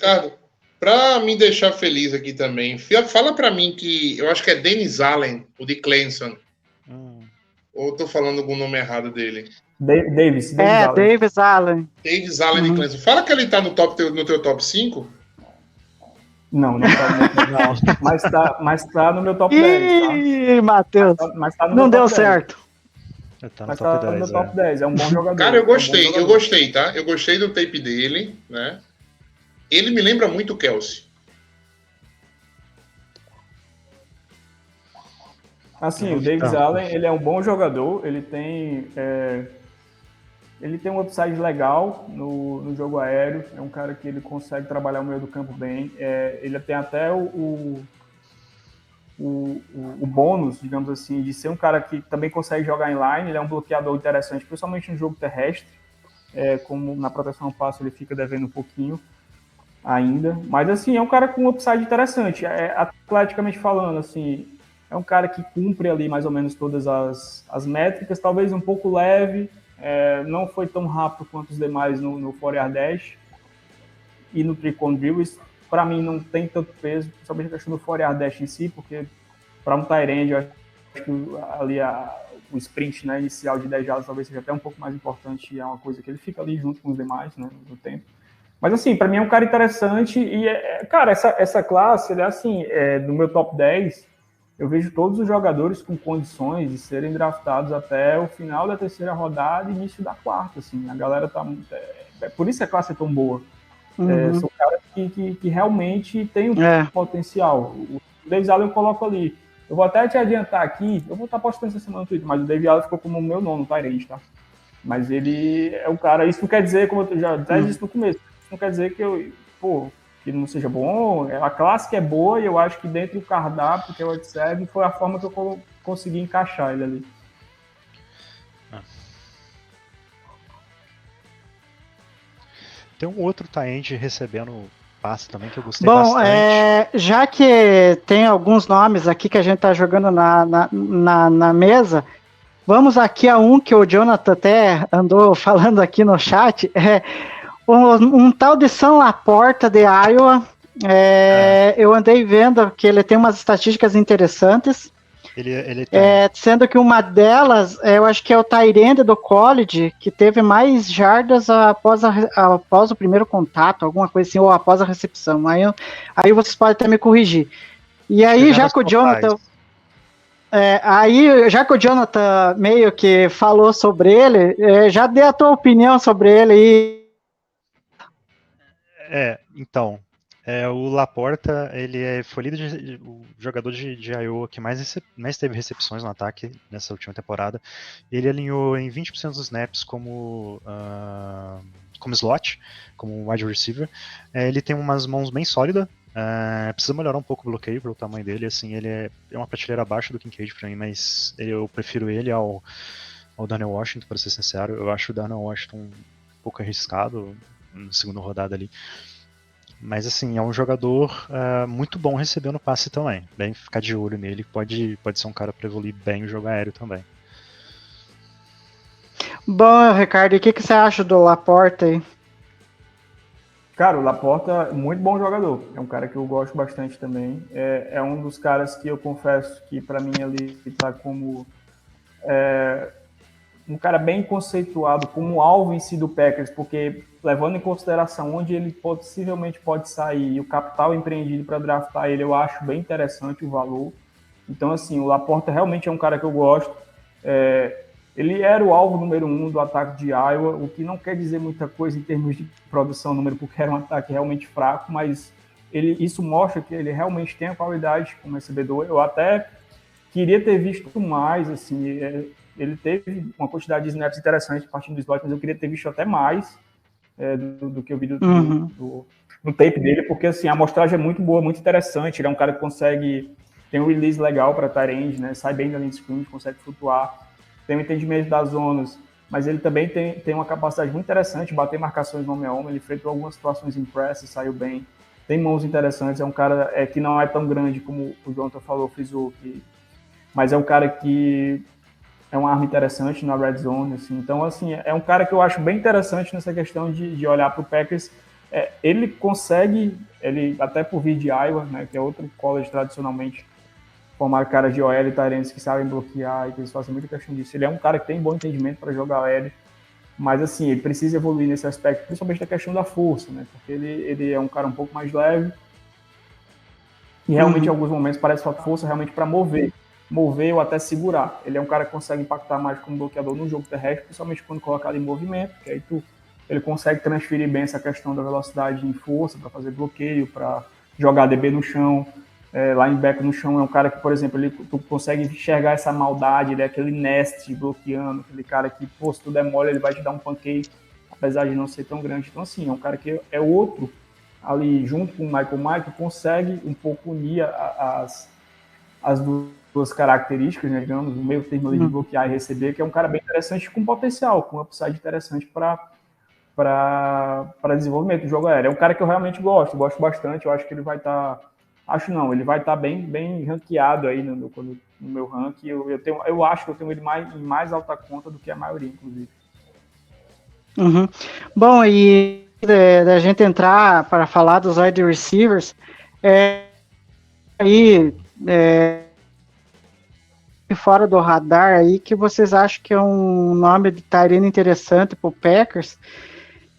Ricardo, para me deixar feliz aqui também, fala para mim que eu acho que é Dennis Allen, o de Clemson. Ou eu tô falando algum nome errado dele? Davis Allen. Davis Allen. Davis Allen de Clemson. Fala que ele tá no teu top 5? Não tá no meu top 5. Mas tá no meu top 10, tá? Ih, Matheus. Não deu certo. Tá no top 10, no meu top 10. É um bom jogador. Cara, eu gostei, tá? Eu gostei do tape dele, né? Ele me lembra muito o Kelsey. Assim, o Davis Allen, ele é um bom jogador, ele tem um upside legal no jogo aéreo, é um cara que ele consegue trabalhar o meio do campo bem, ele tem até o bônus, digamos assim, de ser um cara que também consegue jogar em line, ele é um bloqueador interessante, principalmente no jogo terrestre, como na proteção ao passo ele fica devendo um pouquinho ainda, mas assim, é um cara com um upside interessante, atleticamente falando, assim, é um cara que cumpre ali mais ou menos todas as métricas, talvez um pouco leve, não foi tão rápido quanto os demais no 4-yard dash e no three-cone drill. Para mim não tem tanto peso, principalmente a questão do 4-yard dash em si, porque para um tight end, eu acho que ali o sprint, né, inicial de 10 jardas talvez seja até um pouco mais importante, e é uma coisa que ele fica ali junto com os demais, né, no tempo. Mas assim, para mim é um cara interessante e, cara, essa classe, ele é assim, no meu top 10, eu vejo todos os jogadores com condições de serem draftados até o final da terceira rodada e início da quarta, assim, a galera tá... por isso a classe é tão boa. São caras que realmente têm um potencial. O Davis Allen eu coloco ali. Eu vou até te adiantar aqui, eu vou estar postando essa semana no Twitter, mas o Davis Allen ficou como o meu nono, tight end, tá? Mas ele é um cara... Isso não quer dizer, como eu já disse no começo, isso não quer dizer que não seja bom. A classe que é boa e eu acho que dentro do cardápio que é o Ed foi a forma que eu consegui encaixar ele ali. Tem um outro tie-end recebendo passe também que eu gostei bastante. Já que tem alguns nomes aqui que a gente tá jogando na mesa, vamos aqui a um que o Jonathan até andou falando aqui no chat, um tal de Sam Laporta de Iowa. Eu andei vendo que ele tem umas estatísticas interessantes. Ele tem. Sendo que uma delas, eu acho que é o tight end do college, que teve mais jardas após o primeiro contato, alguma coisa assim, ou após a recepção. Aí vocês podem até me corrigir. E aí, já que o Jonathan... já que o Jonathan meio que falou sobre ele, já dê a tua opinião sobre ele aí. Então, o Laporta, ele foi líder o jogador de Iowa que mais teve recepções no ataque nessa última temporada. Ele alinhou em 20% dos snaps como slot, como wide receiver. Ele tem umas mãos bem sólidas. Precisa melhorar um pouco o bloqueio pelo tamanho dele. Assim, ele é uma prateleira abaixo do Kincaid para mim, mas eu prefiro ele ao Darnell Washington, para ser sincero. Eu acho o Darnell Washington um pouco arriscado na segunda rodada ali. Mas assim, é um jogador muito bom recebendo passe também. Bem, ficar de olho nele, pode ser um cara para evoluir bem o jogo aéreo também. Bom, Ricardo, e o que você acha do Laporta aí? Cara, o Laporta é muito bom jogador. É um cara que eu gosto bastante também. É um dos caras que eu confesso que para mim ele está como um cara bem conceituado como alvo em si do Packers, porque levando em consideração onde ele possivelmente pode sair e o capital empreendido para draftar ele, eu acho bem interessante o valor. Então, assim, o Laporta realmente é um cara que eu gosto. Ele era o alvo número 1 do ataque de Iowa, o que não quer dizer muita coisa em termos de produção número, porque era um ataque realmente fraco, mas isso mostra que ele realmente tem a qualidade como recebedor. Eu até queria ter visto mais, assim, ele teve uma quantidade de snaps interessante partindo do slot, mas eu queria ter visto até mais do que eu vi no tape dele, porque assim, a amostragem é muito boa, muito interessante. Ele é um cara que tem um release legal para tight end, né? Sai bem da linha de scrimmage, consegue flutuar, tem um entendimento das zonas, mas ele também tem uma capacidade muito interessante de bater marcações homem a homem. Ele enfrentou algumas situações em press e saiu bem. Tem mãos interessantes, é um cara que não é tão grande como o Jonathan falou, mas é um cara que é uma arma interessante na red zone, assim. Então, assim, é um cara que eu acho bem interessante nessa questão de olhar para o Packers, ele consegue, ele até por vir de Iowa, né, que é outro college tradicionalmente formar caras de OL e Tyrants que sabem bloquear e que eles fazem muita questão disso. Ele é um cara que tem bom entendimento para jogar OL, mas assim, ele precisa evoluir nesse aspecto, principalmente da questão da força, né? Porque ele é um cara um pouco mais leve e realmente em alguns momentos parece falta força realmente para mover ou até segurar. Ele é um cara que consegue impactar mais como bloqueador no jogo terrestre, principalmente quando colocado em movimento, que aí ele consegue transferir bem essa questão da velocidade em força para fazer bloqueio, para jogar DB no chão. Linebacker no chão é um cara que, por exemplo, tu consegue enxergar essa maldade, ele é aquele nest bloqueando, aquele cara que, pô, se tu der mole, ele vai te dar um pancake, apesar de não ser tão grande. Então, assim, é um cara que é outro ali, junto com o Michael Mayer, que consegue um pouco unir as duas características, né, digamos, o meio termo ali de bloquear e receber, que é um cara bem interessante, com potencial, com um upside interessante para desenvolvimento do jogo aéreo. É um cara que eu realmente gosto bastante, eu acho que ele vai estar... ele vai estar bem ranqueado aí no meu ranking. Eu acho que eu tenho ele em mais alta conta do que a maioria, inclusive. Bom, e da gente entrar para falar dos wide receivers, fora do radar aí, que vocês acham que é um nome de tight end interessante para o Packers?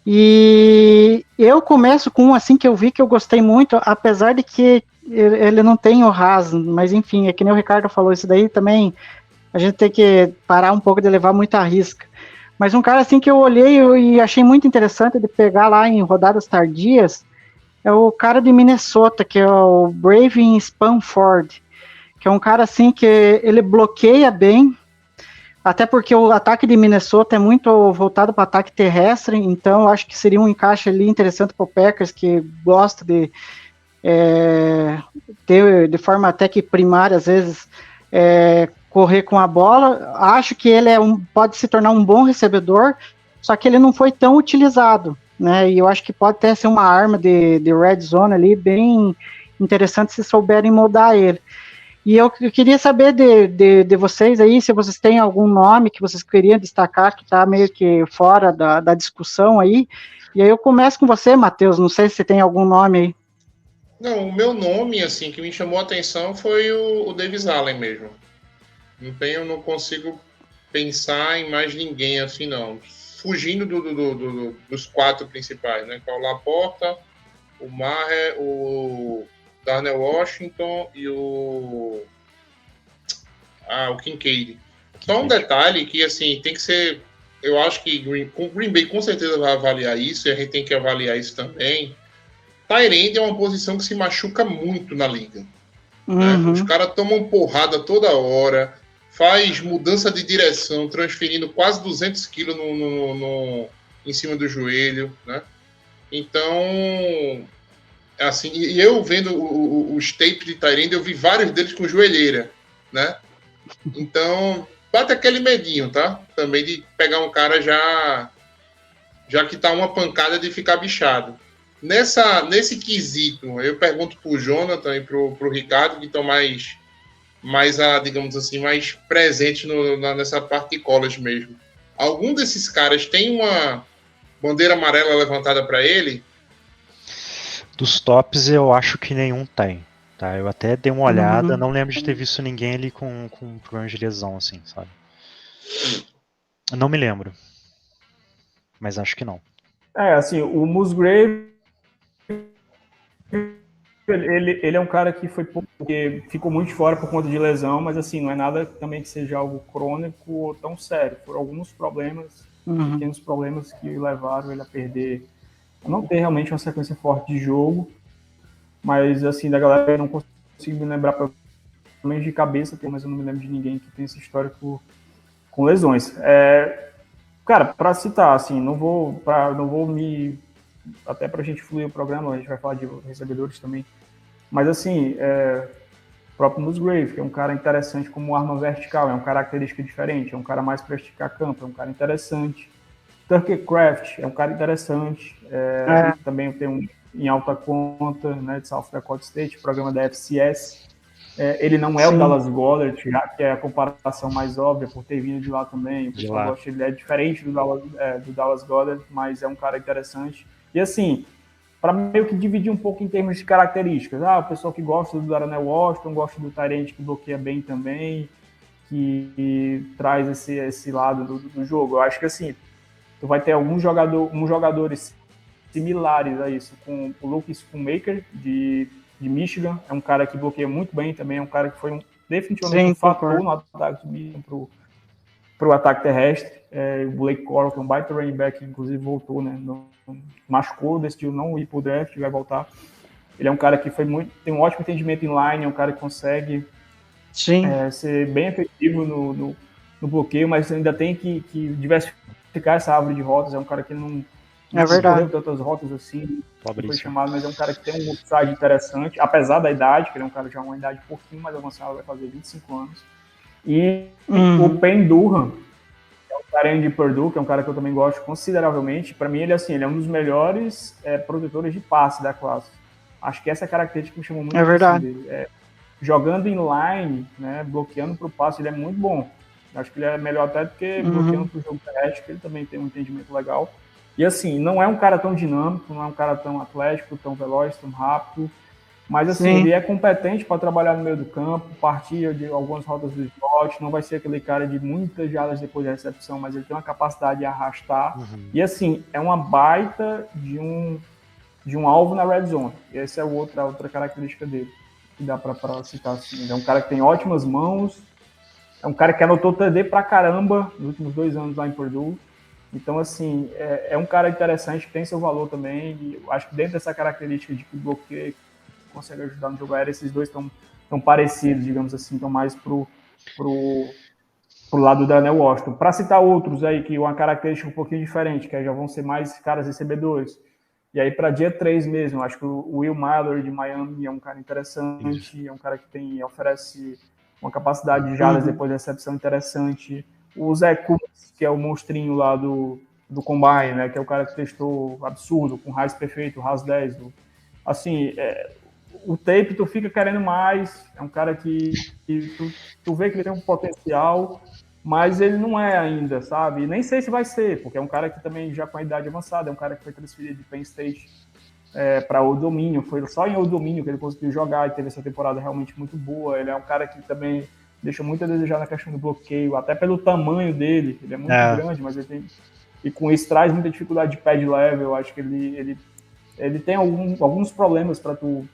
E eu começo com um assim que eu vi que eu gostei muito, apesar de que ele não tem o Haas, mas enfim, é que nem o Ricardo falou, isso daí também a gente tem que parar um pouco de levar muita risca. Mas um cara assim que eu olhei e achei muito interessante de pegar lá em rodadas tardias é o cara de Minnesota, que é o Braven Spanford, que é um cara assim que ele bloqueia bem, até porque o ataque de Minnesota é muito voltado para ataque terrestre, então eu acho que seria um encaixe ali interessante para o Packers, que gosta de ter de forma até que primária, às vezes, correr com a bola. Acho que ele pode se tornar um bom recebedor, só que ele não foi tão utilizado, né? E eu acho que pode até ser uma arma de red zone ali, bem interessante se souberem moldar ele. E eu queria saber de vocês aí, se vocês têm algum nome que vocês queriam destacar, que está meio que fora da discussão aí. E aí eu começo com você, Matheus, não sei se você tem algum nome aí. Não, o meu nome, assim, que me chamou a atenção foi o Davis Allen mesmo. Eu não consigo pensar em mais ninguém assim, não. Fugindo dos quatro principais, né? Que é o Laporta, o Maher, o Darnell Washington e o Kincaid. Só um detalhe que, assim, tem que ser... Eu acho que o Green Bay com certeza vai avaliar isso, e a gente tem que avaliar isso também. Tight end é uma posição que se machuca muito na liga. Né? Os caras tomam porrada toda hora, faz mudança de direção, transferindo quase 200 quilos em cima do joelho. Né? Então, assim, e eu vendo os tapes de tight end, eu vi vários deles com joelheira. Né? Então, bate aquele medinho, tá? Também de pegar um cara já que tá uma pancada de ficar bichado. Nesse quesito, eu pergunto pro Jonathan e pro Ricardo, que estão mais digamos assim, mais presentes nessa parte de college mesmo. Algum desses caras tem uma bandeira amarela levantada para ele? Dos tops, eu acho que nenhum tem. Tá? Eu até dei uma olhada, não lembro de ter visto ninguém ali com problema de lesão, assim, sabe? Não me lembro. Mas acho que não. Assim, o Musgrave ele é um cara que ficou muito fora por conta de lesão, mas assim, não é nada também que seja algo crônico ou tão sério. Foram alguns problemas, pequenos problemas que levaram ele a perder, a não ter realmente uma sequência forte de jogo, mas assim, da galera eu não consigo me lembrar, pelo menos de cabeça, mas eu não me lembro de ninguém que tem esse histórico com lesões. Cara, para citar, assim, não vou me... Até para a gente fluir o programa, a gente vai falar de recebedores também. Mas, assim, o próprio Musgrave, que é um cara interessante como arma vertical, é uma característica diferente, é um cara mais para esticar campo, é um cara interessante. Tucker Kraft é um cara interessante, também tem em alta conta, né, de South Dakota State, programa da FCS. Ele não é o Dallas Goedert, já que é a comparação mais óbvia, por ter vindo de lá também. O pessoal gosta, ele é diferente do Dallas Goedert, mas é um cara interessante. E assim, para meio que dividir um pouco em termos de características. O pessoal que gosta do Darnell Washington, gosta do Tyrant que bloqueia bem também, que traz esse lado do jogo. Eu acho que assim, tu vai ter alguns jogadores similares a isso, com o Luke Schoonmaker, de Michigan, é um cara que bloqueia muito bem também, é um cara que foi definitivamente um fator no ataque de Michigan para o ataque terrestre. O Blake Corum, que é um baita running back, que inclusive voltou, né? Machucou, decidiu não ir para o draft, vai voltar. Ele é um cara que tem um ótimo entendimento em line, é um cara que consegue ser bem efetivo no bloqueio, mas ainda tem que diversificar essa árvore de rotas. É um cara que não correu tantas rotas assim, foi chamado, mas é um cara que tem um upside interessante, apesar da idade, que ele é um cara já uma idade um pouquinho mais avançada, vai fazer 25 anos. E o Penn Durham, que é um cara de Purdue, que é um cara que eu também gosto consideravelmente. Para mim, ele é um dos melhores protetores de passe da classe. Acho que essa característica me chamou muito a atenção dele. Jogando em line, né, bloqueando para o passe, ele é muito bom. Acho que ele é melhor até do que bloqueando para o jogo terrestre, que ele também tem um entendimento legal. E assim, não é um cara tão dinâmico, não é um cara tão atlético, tão veloz, tão rápido, mas assim, ele é competente para trabalhar no meio do campo, partir de algumas rotas do slot, não vai ser aquele cara de muitas jardas depois da recepção, mas ele tem uma capacidade de arrastar. E assim, é uma baita de um alvo na red zone. Essa é outra característica dele, que dá para citar assim. Ele é um cara que tem ótimas mãos, é um cara que anotou TD pra caramba nos últimos 2 anos lá em Purdue. Então, assim, é um cara interessante, que tem seu valor também, e eu acho que dentro dessa característica de que bloqueio consegue ajudar no jogo aéreo, esses dois estão parecidos, digamos assim, estão mais pro lado do Darnell Washington. Para citar outros aí, que uma característica um pouquinho diferente, que aí já vão ser mais caras recebedores. E aí, para dia 3 mesmo, acho que o Will Mallory de Miami é um cara interessante, é um cara que oferece uma capacidade de jardas depois da recepção interessante. O Zé Kuntz, que é o monstrinho lá do Combine, né, que é o cara que testou absurdo, com RAS perfeito, RAS 10. Assim, o tape tu fica querendo mais, é um cara que tu vê que ele tem um potencial, mas ele não é ainda, sabe? Nem sei se vai ser, porque é um cara que também já com a idade avançada, é um cara que foi transferido de Penn State para o domínio, foi só em o domínio que ele conseguiu jogar e teve essa temporada realmente muito boa. Ele é um cara que também deixa muito a desejar na questão do bloqueio, até pelo tamanho dele, ele é muito grande, mas ele tem... E com isso traz muita dificuldade de pad level. Eu acho que ele tem alguns problemas para tu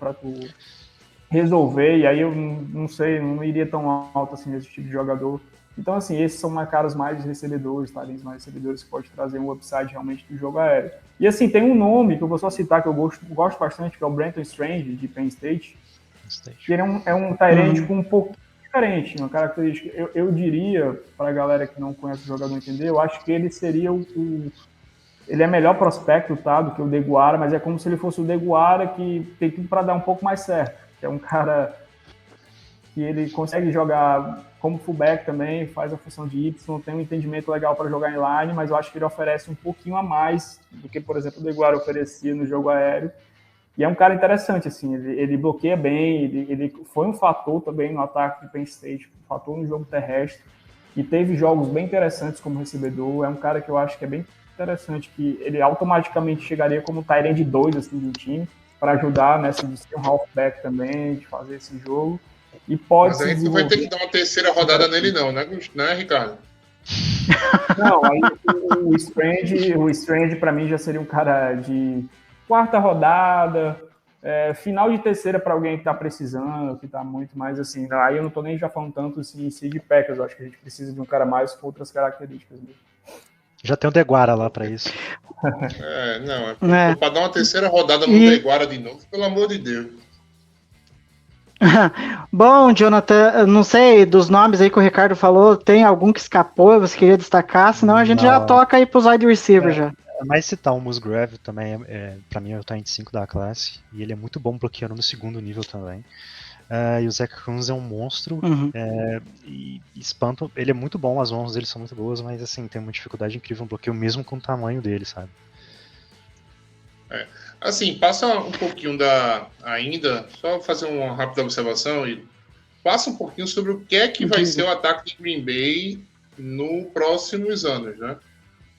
resolver, e aí eu não sei, não iria tão alto assim nesse tipo de jogador. Então, assim, esses são caras mais recebedores, talentos mais recebedores, que pode trazer um upside realmente do jogo aéreo. E assim, tem um nome que eu vou só citar, que eu gosto bastante, que é o Brenton Strange, de Penn State. Que ele é um Tyrant com um pouquinho diferente, uma característica. Eu diria, para a galera que não conhece o jogador entender, eu acho que ele seria ele é melhor prospecto, tá, do que o Deguara, mas é como se ele fosse o Deguara que tem tudo para dar um pouco mais certo. É um cara que ele consegue jogar como fullback também, faz a função de Y, tem um entendimento legal para jogar em line, mas eu acho que ele oferece um pouquinho a mais do que, por exemplo, o Deguara oferecia no jogo aéreo. E é um cara interessante, assim, ele bloqueia bem, ele foi um fator também no ataque de Penn State, um fator no jogo terrestre, e teve jogos bem interessantes como recebedor. É um cara que eu acho que é bem interessante, que ele automaticamente chegaria como Tyrant 2 assim, de um time, para ajudar nessa de ser um halfback também, de fazer esse jogo. E pode Mas a gente não vai ter que dar uma terceira rodada nele não, né, Ricardo? Não, aí o Strange para mim já seria um cara de 4ª rodada, final de terceira para alguém que está precisando, que está muito mais assim. Aí eu não estou nem já falando tanto assim, em si de Packers, eu acho que a gente precisa de um cara mais com outras características mesmo. Já tem o Deguara lá para isso. Para dar uma terceira rodada no Deguara de novo, pelo amor de Deus. Bom, Jonathan, não sei, dos nomes aí que o Ricardo falou, tem algum que escapou, você queria destacar, senão a gente já toca aí pros wide receivers já. Mas citar o Musgrave também, pra mim é o Tyrant 5 da classe, e ele é muito bom bloqueando no segundo nível também. E o Zach Kuntz é um monstro, e espanta, ele é muito bom, as mãos dele são muito boas, mas assim, tem uma dificuldade incrível no bloqueio mesmo com o tamanho dele, sabe? Assim, passa um pouquinho ainda, só fazer uma rápida observação, e passa um pouquinho sobre o que é que vai ser o ataque de Green Bay nos próximos anos, né?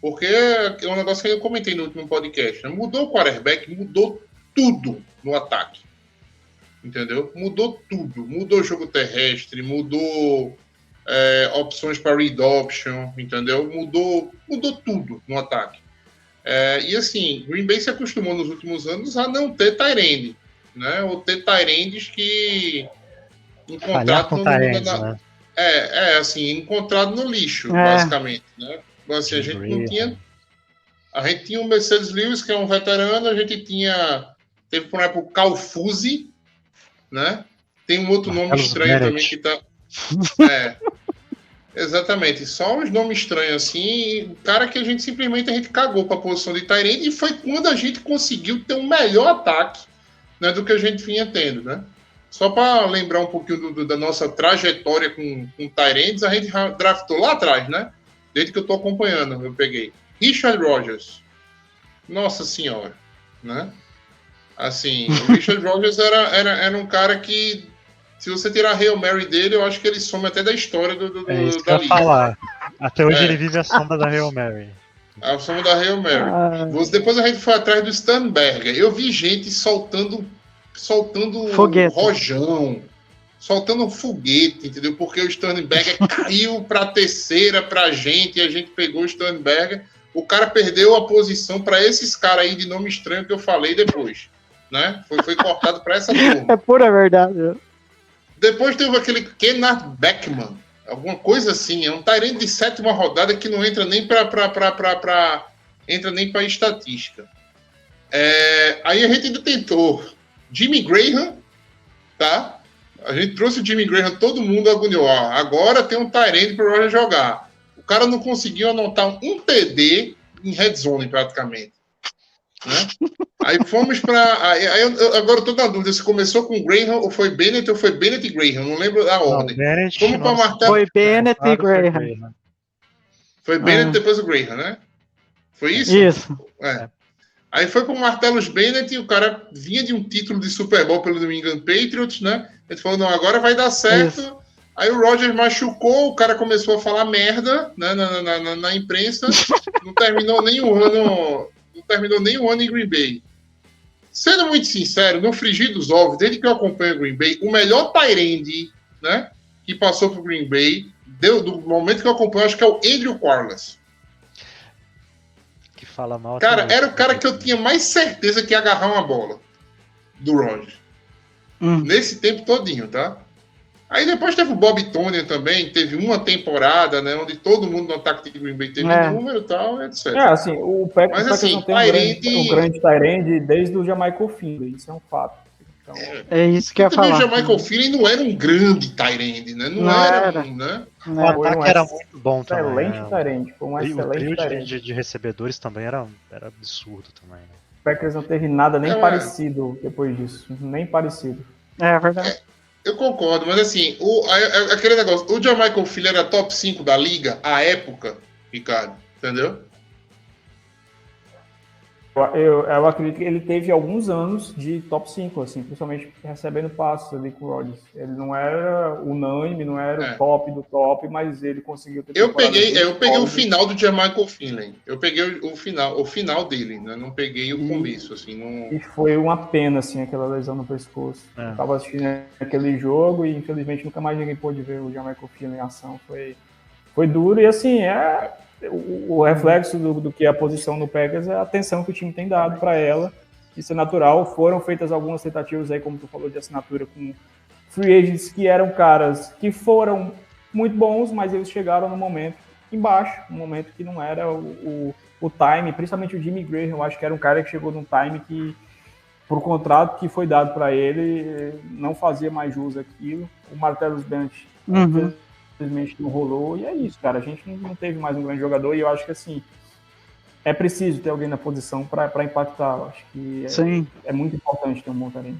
Porque é um negócio que eu comentei no último podcast, né? Mudou o quarterback, mudou tudo no ataque. Entendeu? Mudou tudo. Mudou o jogo terrestre, mudou opções para read option, entendeu? Mudou tudo no ataque. E assim, Green Bay se acostumou nos últimos anos a não ter tight end, né? Ou ter tight ends que encontrado encontrado no lixo, basicamente, né? Assim, a gente tinha o Mercedes Lewis, que é um veterano, teve por exemplo o Cal Fuzzy, né? Tem um outro nome estranho também que tá exatamente, só uns nomes estranhos assim, o cara que a gente cagou para a posição de tight end, e foi quando a gente conseguiu ter um melhor ataque, né, do que a gente vinha tendo, né? Só para lembrar um pouquinho da nossa trajetória com tight ends, a gente draftou lá atrás, né? Desde que eu tô acompanhando, eu peguei Richard Rodgers. Nossa senhora, né? Assim, o Richard Rodgers era um cara que, se você tirar a Hail Mary dele, eu acho que ele some até da história isso da liga. Falar. Até hoje ele vive a sombra da Hail Mary. A sombra da Hail Mary. Depois a gente foi atrás do Sternberger. Eu vi gente soltando foguete. Rojão, soltando um foguete, entendeu? Porque o Sternberger caiu para a terceira pra gente, e a gente pegou o Sternberger. O cara perdeu a posição para esses caras aí de nome estranho que eu falei depois, né? Foi cortado para essa turma. É pura verdade. Depois teve aquele Kenneth Beckman, alguma coisa assim, é um tight end de 7ª rodada que não entra nem para estatística. Aí a gente ainda tentou Jimmy Graham, tá? A gente trouxe o Jimmy Graham, todo mundo agoniou. Agora tem um tight end para o Roger jogar. O cara não conseguiu anotar um TD em red zone, praticamente. Né? Aí fomos para... Agora eu tô na dúvida se começou com Graham ou foi Bennett e Graham. Não lembro da ordem. Foi Bennett e Graham. Foi Bennett depois o Graham, né? Foi isso? Isso. Aí foi pro Martellus Bennett, e o cara vinha de um título de Super Bowl pelo New England Patriots, né? Ele falou, não, agora vai dar certo. Isso. Aí o Rodgers machucou, o cara começou a falar merda, né, na imprensa, não terminou nem um ano em Green Bay. Sendo muito sincero, no frigir dos ovos, desde que eu acompanho o Green Bay, o melhor tight end, né, que passou pro Green Bay, do momento que eu acompanho, acho que é o Andrew Quarles. Que fala mal. Cara, era o cara que eu tinha mais certeza que ia agarrar uma bola do Rodgers. Nesse tempo todinho, tá? Aí depois teve o Bob Tonyan também, teve uma temporada, né, onde todo mundo no ataque de Green Bay teve número e tal, etc. Assim, o Packers não tem um grande tight end desde o Jermichael Finley, isso é um fato. Então, é isso que eu ia falar. O Jermichael Finley não era um grande tight end, né? Não era. Né? O ataque era muito bom também. Excelente tight end, foi um excelente tight end. O trio de recebedores também era absurdo também, né? O Packers não teve nada nem parecido depois disso, nem parecido. É verdade. Eu concordo, mas assim, aquele negócio, o Jermichael Finley era top 5 da liga à época, Ricardo, entendeu? Eu acredito que ele teve alguns anos de top 5, assim, principalmente recebendo passes ali com o Rodgers. Ele não era unânime, não era o top do top, mas ele conseguiu ter. Eu peguei o final do Jermichael Finley. Eu peguei o final dele, né? Não peguei o começo, assim. Não... E foi uma pena, assim, aquela lesão no pescoço. Eu tava assistindo aquele jogo e, infelizmente, nunca mais ninguém pôde ver o Jermichael Finley em ação. Foi duro e, assim, o reflexo do que é a posição no Packers é a atenção que o time tem dado para ela. Isso é natural. Foram feitas algumas tentativas aí, como tu falou, de assinatura com free agents que eram caras que foram muito bons, mas eles chegaram no momento embaixo, um momento que não era o time, principalmente o Jimmy Graham. Eu acho que era um cara que chegou num time que, por contrato que foi dado para ele, não fazia mais jus àquilo. O Martellus Bennett infelizmente não rolou, e é isso, cara. A gente não teve mais um grande jogador, e eu acho que, assim, é preciso ter alguém na posição para impactar. Eu acho que é muito importante ter um bom talento.